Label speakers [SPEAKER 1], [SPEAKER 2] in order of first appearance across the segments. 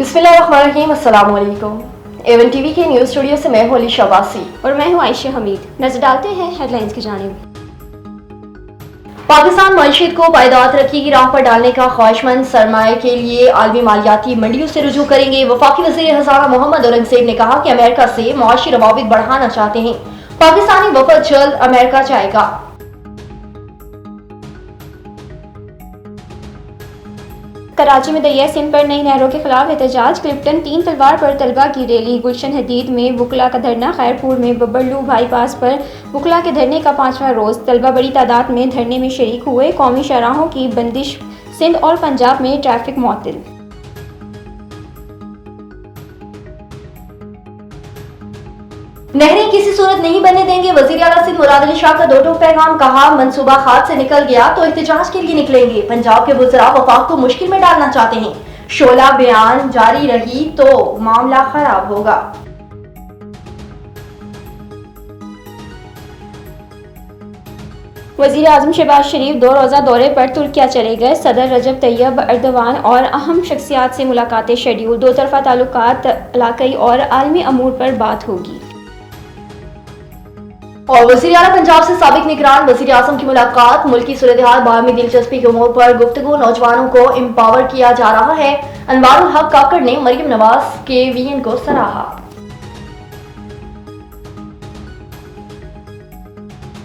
[SPEAKER 1] बिस्मिल्लाहिर्रहमानिर्रहीम, अस्सलाम वालेकुम। एवन टीवी के न्यूज़ स्टूडियो से मैं हूं अली शबासी
[SPEAKER 2] और मैं हूं आयशा हमीद। नजर डालते हैं हेडलाइंस की जानिब।
[SPEAKER 1] पाकिस्तान मईशत को पायदार तरक्की की राह पर डालने का ख्वाहिशमंद सरमाए के लिए आलमी मालियाती मंडियों से रुजू करेंगे। वफाकी वज़ीर ख़ज़ाना मोहम्मद औरंगज़ेब ने कहा कि अमेरिका से मुआशी रवाबित बढ़ाना चाहते हैं। पाकिस्तानी वफद जल्द अमेरिका जाएगा।
[SPEAKER 2] कराची में दरिया सिंध पर नई नहरों के खिलाफ एहतजाज। क्लिफ्टन 3 तलवार पर तलबा की रैली। गुलशन हदीद में वुकला का धरना। खैरपुर में बबरलू बाईपास पर वुकला के धरने का 5वां रोज। तलबा बड़ी तादाद में धरने में शरीक हुए। कौमी शराहों की बंदिश। सिंध और पंजाब में ट्रैफिक मुअत्तल।
[SPEAKER 1] नहरें किसी सूरत नहीं बनने देंगे। वज़ीर आला सिंध मुराद अली शाह का दो टोक पैगाम। कहा मंसूबा खात से निकल गया तो एहतजाज के लिए निकलेंगे। पंजाब के वज़रा वफाक को मुश्किल में डालना चाहते हैं। शोला बयान जारी रही तो मामला खराब होगा।
[SPEAKER 2] वज़ीर आज़म शहबाज शरीफ 2 रोज़ा दौरे पर तुर्किया चले गए। सदर रजब तैयब एर्दोगान और अहम शख्सियात से मुलाकातें शेड्यूल। दो तरफा ताल्लुकात, इलाक़ाई और आलमी अमूर पर बात होगी।
[SPEAKER 1] और वज़ीर आला पंजाब से साबिक निगरान वज़ीर आज़म की मुलाकात। मुल्की सूरत-ए-हाल बाहमी दिलचस्पी के उमूर पर गुफ्तगू। नौजवानों को एम्पावर किया जा रहा है। अनवारुल हक काकड़ ने मरियम नवाज के विजन को सराहा।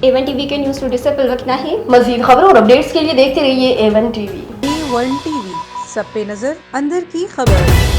[SPEAKER 2] एवन टीवी के न्यूज़ स्टूडियो से फिलहाल इतना ही।
[SPEAKER 1] मज़ीद खबरों और अपडेट्स के लिए देखते रहिए एवन टीवी।
[SPEAKER 3] A1 TV, सब पे नजर, अंदर की खबर।